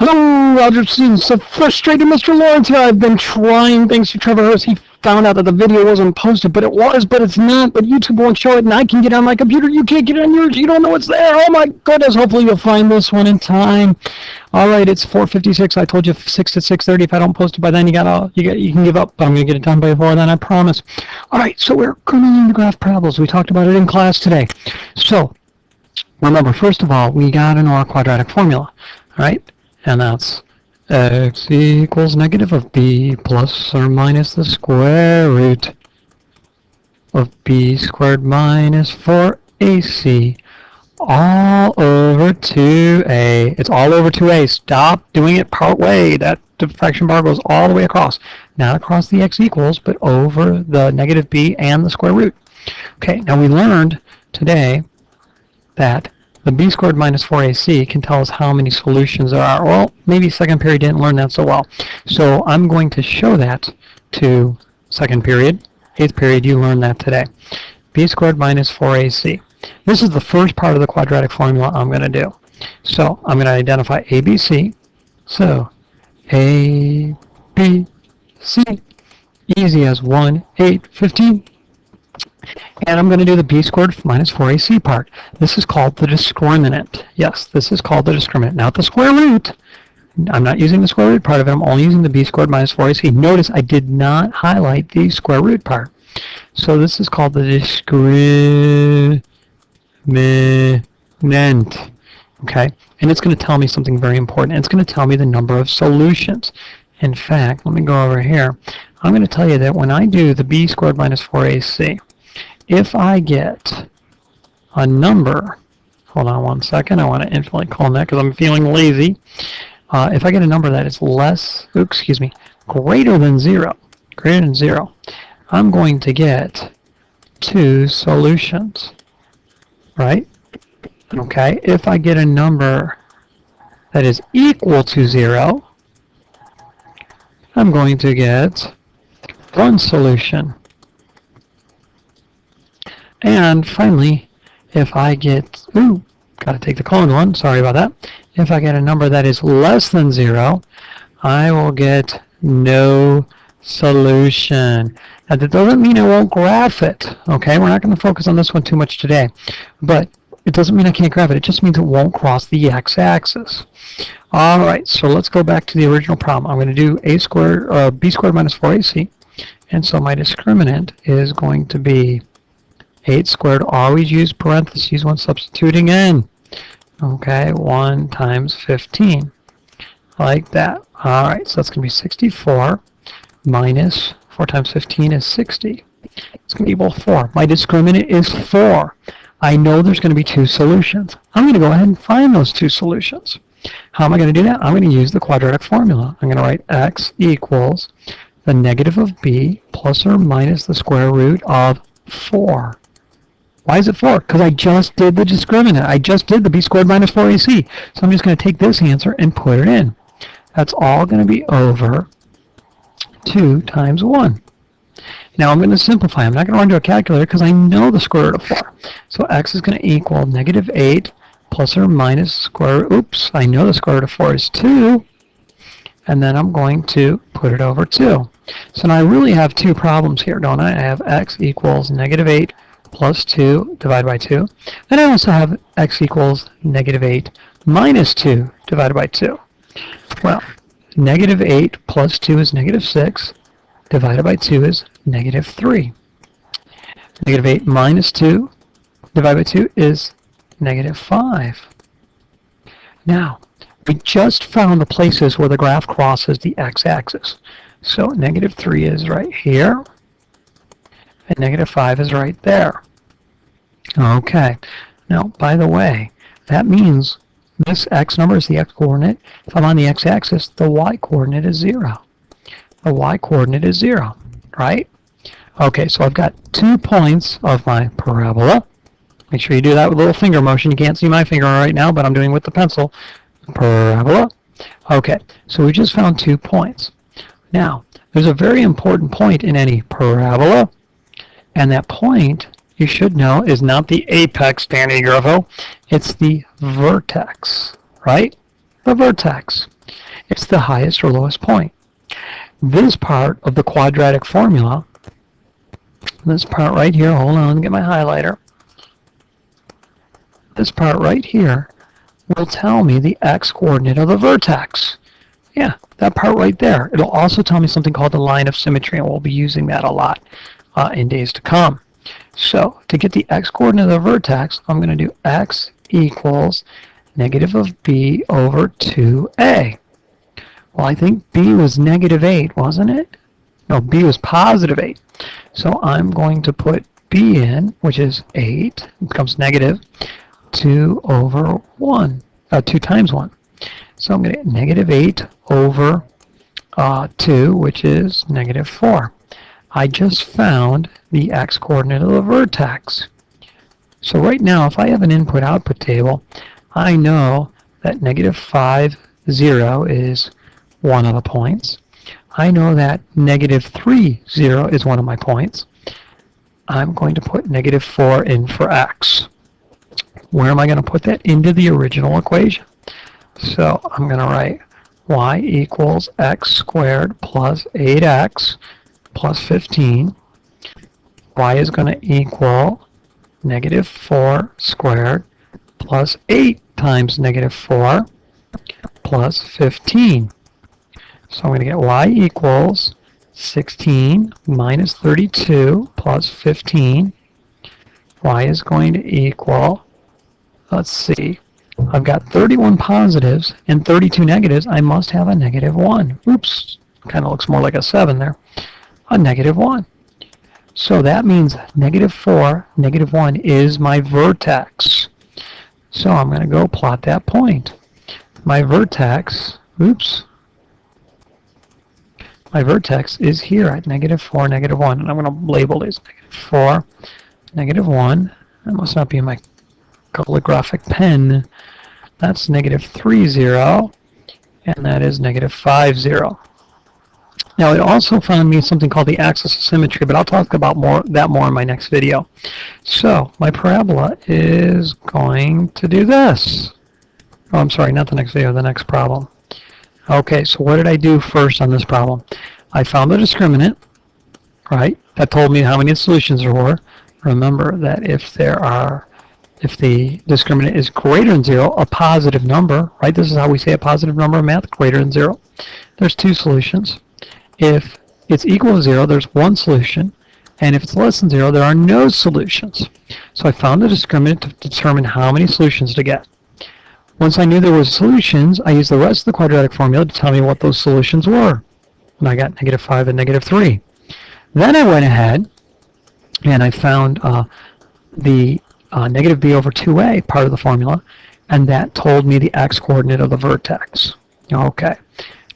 Hello, algebra students. So frustrated Mr. Lawrence here. I've been trying, thanks to Trevor Harris. He found out that the video wasn't posted, but it was, but it's not. But YouTube won't show it, and I can get it on my computer. You can't get it on yours. You don't know it's there. Oh my goodness. Hopefully you'll find this one in time. All right, it's 4:56. I told you 6 to 6:30. If I don't post it by then, you can give up. But I'm gonna get it done before then, I promise. All right, so we're going to learn to graph parabolas. We talked about it in class today. So remember, first of all, we got to know our quadratic formula. All right. And that's x equals negative of b plus or minus the square root of b squared minus 4ac all over 2a. It's all over 2a. Stop doing it part way. That fraction bar goes all the way across. Not across the x equals, but over the negative b and the square root. Okay, now we learned today that the b squared minus 4ac can tell us how many solutions there are. Well, maybe second period didn't learn that so well. So I'm going to show that to second period. Eighth period, you learned that today. B squared minus 4ac. This is the first part of the quadratic formula I'm going to do. So I'm going to identify ABC. So A, B, C. Easy as 1, 8, 15. And I'm going to do the b squared minus 4ac part. This is called the discriminant. Yes, this is called the discriminant. Not the square root. I'm not using the square root part of it. I'm only using the b squared minus 4ac. Notice I did not highlight the square root part. So this is called the discriminant. Okay? And it's going to tell me something very important. It's going to tell me the number of solutions. In fact, let me go over here. I'm going to tell you that when I do the b squared minus 4ac, if I get a number, hold on one second, I want to infinitely colon that because I'm feeling lazy. If I get a number that is greater than zero, I'm going to get 2 solutions, right? Okay, if I get a number that is equal to 0, I'm going to get 1 solution. And finally, if I get, got to take the colon one, sorry about that. If I get a number that is less than 0, I will get no solution. Now that doesn't mean I won't graph it, okay? We're not going to focus on this one too much today, but it doesn't mean I can't graph it. It just means it won't cross the x-axis. All right, so let's go back to the original problem. I'm going to do b squared minus 4ac, and so my discriminant is going to be 8 squared. Always use parentheses when substituting in. Okay, 1 times 15, like that. All right, so that's going to be 64 minus 4 times 15 is 60. It's going to equal 4. My discriminant is 4. I know there's going to be 2 solutions. I'm going to go ahead and find those 2 solutions. How am I going to do that? I'm going to use the quadratic formula. I'm going to write x equals the negative of b plus or minus the square root of 4. Why is it 4? Because I just did the discriminant. I just did the b squared minus 4ac. So I'm just going to take this answer and put it in. That's all going to be over 2 times 1. Now I'm going to simplify. I'm not going to run to a calculator because I know the square root of 4. So x is going to equal negative 8 plus or minus square root. I know the square root of 4 is 2. And then I'm going to put it over 2. So now I really have 2 problems here, don't I? I have x equals negative 8 plus 2 divided by 2. Then I also have x equals negative 8 minus 2 divided by 2. Well, negative 8 plus 2 is negative 6, divided by 2 is negative 3. Negative 8 minus 2 divided by 2 is negative 5. Now, we just found the places where the graph crosses the x-axis. So negative 3 is right here, and negative 5 is right there. Okay. Now, by the way, that means this x number is the x-coordinate. If I'm on the x-axis, the y-coordinate is 0. The y-coordinate is 0, right? Okay, so I've got 2 points of my parabola. Make sure you do that with a little finger motion. You can't see my finger right now, but I'm doing it with the pencil. Parabola. Okay, so we just found 2 points. Now, there's a very important point in any parabola, and that point, you should know, is not the apex, Danny Griffo. It's the vertex, right? the vertex. It's the highest or lowest point. This part of the quadratic formula, this part right here, hold on, let me get my highlighter. This part right here will tell me the x-coordinate of the vertex. Yeah, that part right there. It'll also tell me something called the line of symmetry, and we'll be using that a lot in days to come. So to get the x-coordinate of the vertex, I'm going to do x equals negative of b over 2a. Well, I think b was negative 8, wasn't it? No, b was positive 8. So I'm going to put b in, which is 8, it becomes negative 2 over 1, 2 times 1. So I'm going to get negative 8 over 2, which is negative 4. I just found the x-coordinate of the vertex. So right now, if I have an input-output table, I know that negative 5, 0 is one of the points. I know that negative 3, 0 is one of my points. I'm going to put negative 4 in for x. Where am I going to put that? Into the original equation. So I'm going to write y equals x squared plus 8x plus 15. Y is going to equal negative 4 squared plus 8 times negative 4 plus 15. So I'm going to get y equals 16 minus 32 plus 15. Y is going to equal, let's see, I've got 31 positives and 32 negatives. I must have a negative 1. Oops, kind of looks more like a 7 there. A negative 1. So that means negative 4, negative 1 is my vertex. So I'm going to go plot that point. My vertex, oops, my vertex is here at negative 4, negative 1, and I'm going to label it as negative 4, negative 1. That must not be in my calligraphic pen. That's negative 3, 0, and that is negative 5, 0. Now, it also found me something called the axis of symmetry, but I'll talk about that more in my next video. So, my parabola is going to do this. Oh, I'm sorry, not the next video, the next problem. Okay, so what did I do first on this problem? I found the discriminant, right? That told me how many solutions there were. Remember that if the discriminant is greater than 0, a positive number, right? This is how we say a positive number in math, greater than 0. There's 2 solutions. If it's equal to 0, there's 1 solution. And if it's less than 0, there are no solutions. So I found the discriminant to determine how many solutions to get. Once I knew there were solutions, I used the rest of the quadratic formula to tell me what those solutions were. And I got negative 5 and negative 3. Then I went ahead and I found the negative b over 2a part of the formula, and that told me the x-coordinate of the vertex. Okay.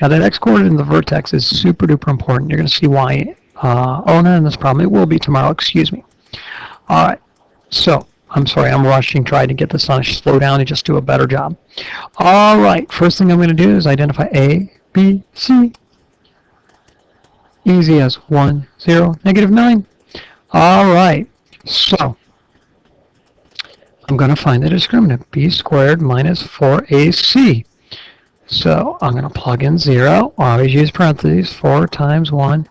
Now that x-coordinate of the vertex is super duper important. You're going to see why. Oh, not in this problem. It will be tomorrow. Excuse me. All right. So, I'm sorry, I'm rushing, trying to get this on. I should slow down and just do a better job. All right, first thing I'm going to do is identify A, B, C. Easy as 1, 0, negative 9. All right, so I'm going to find the discriminant, b squared minus 4ac. So I'm going to plug in 0, always use parentheses, 4 times 1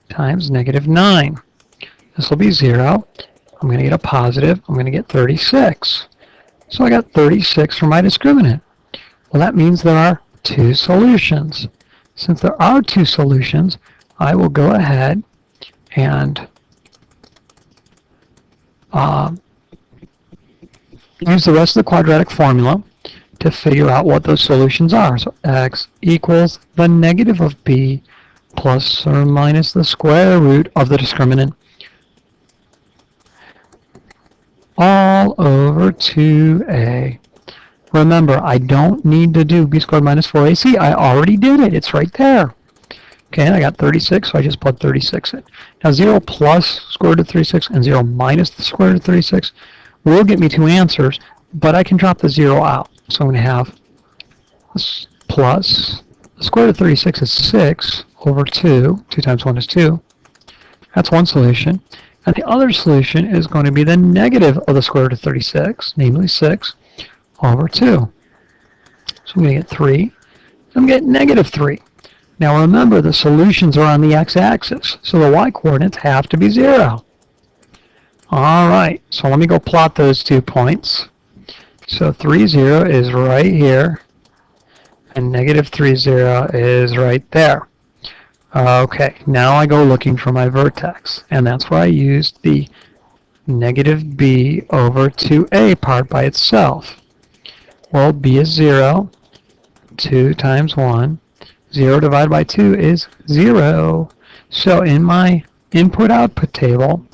times negative 9. This will be 0. I'm going to get a positive. I'm going to get 36. So I got 36 for my discriminant. Well, that means there are 2 solutions. Since there are 2 solutions, I will go ahead and use the rest of the quadratic formula to figure out what those solutions are. So x equals the negative of b plus or minus the square root of the discriminant all over 2a. Remember, I don't need to do b squared minus 4ac. I already did it. It's right there. Okay, and I got 36, so I just plug 36 in. Now 0 plus square root of 36 and 0 minus the square root of 36 will get me 2 answers, but I can drop the 0 out. So I'm going to have plus, the square root of 36 is 6 over 2. 2 times 1 is 2. That's one solution. And the other solution is going to be the negative of the square root of 36, namely 6 over 2. So I'm going to get 3. I'm going to get negative 3. Now remember, the solutions are on the x-axis, so the y-coordinates have to be 0. All right, so let me go plot those 2 points. So 3, 0 is right here, and negative 3, 0 is right there. Okay, now I go looking for my vertex, and that's where I used the negative b over 2a part by itself. Well, b is 0, 2 times 1. 0 divided by 2 is 0. So in my input-output table,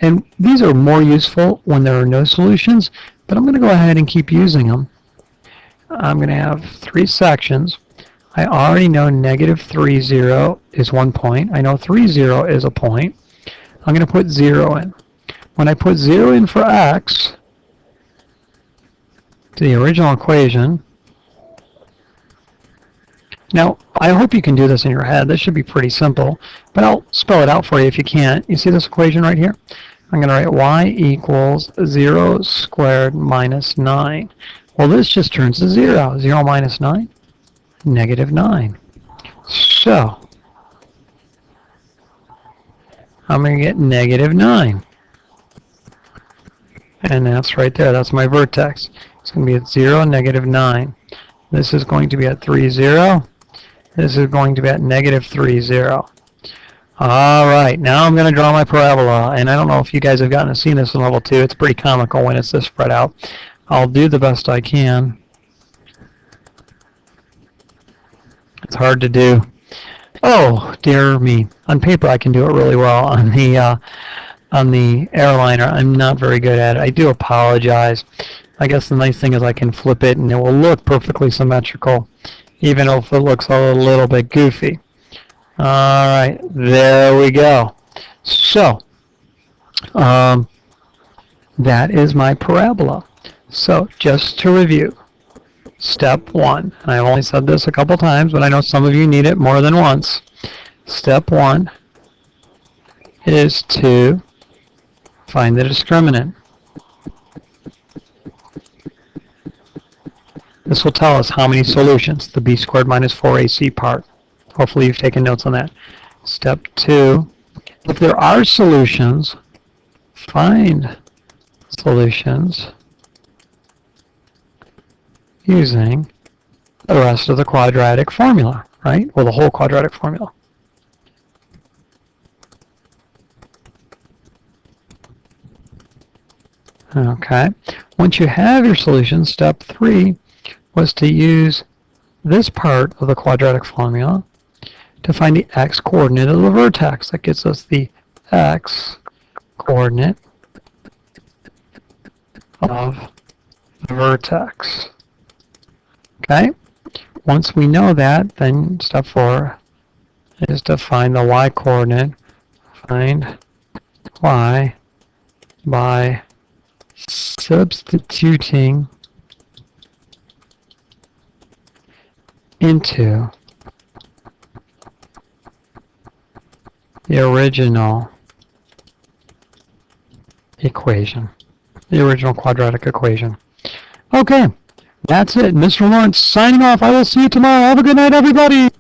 and these are more useful when there are no solutions, but I'm going to go ahead and keep using them. I'm going to have 3 sections. I already know negative 3, 0 is 1 point. I know 3, 0 is a point. I'm going to put 0 in. When I put 0 in for x, to the original equation. Now, I hope you can do this in your head. This should be pretty simple, but I'll spell it out for you if you can't. You see this equation right here? I'm going to write y equals 0 squared minus 9. Well, this just turns to 0. 0 minus 9, negative 9. So, I'm going to get negative 9. And that's right there. That's my vertex. It's going to be at 0, negative 9. This is going to be at 3, 0. This is going to be at negative 3, 0. All right, now I'm going to draw my parabola, and I don't know if you guys have gotten to see this in level 2. It's pretty comical when it's this spread out. I'll do the best I can. It's hard to do. Oh, dear me. On paper, I can do it really well. On the airliner, I'm not very good at it. I do apologize. I guess the nice thing is I can flip it, and it will look perfectly symmetrical, even if it looks a little bit goofy. All right, there we go. So, that is my parabola. So, just to review, step 1, and I've only said this a couple times, but I know some of you need it more than once. Step 1 is to find the discriminant. This will tell us how many solutions, the b squared minus 4ac part. Hopefully you've taken notes on that. Step 2, if there are solutions, find solutions using the rest of the quadratic formula, right? Or the whole quadratic formula. Okay. Once you have your solution, step 3 was to use this part of the quadratic formula to find the x-coordinate of the vertex. That gets us the x-coordinate of the vertex. Okay? Once we know that, then step 4 is to find the y-coordinate. Find y by substituting into the original equation, the original quadratic equation. Okay, that's it. Mr. Lawrence signing off. I will see you tomorrow. Have a good night, everybody.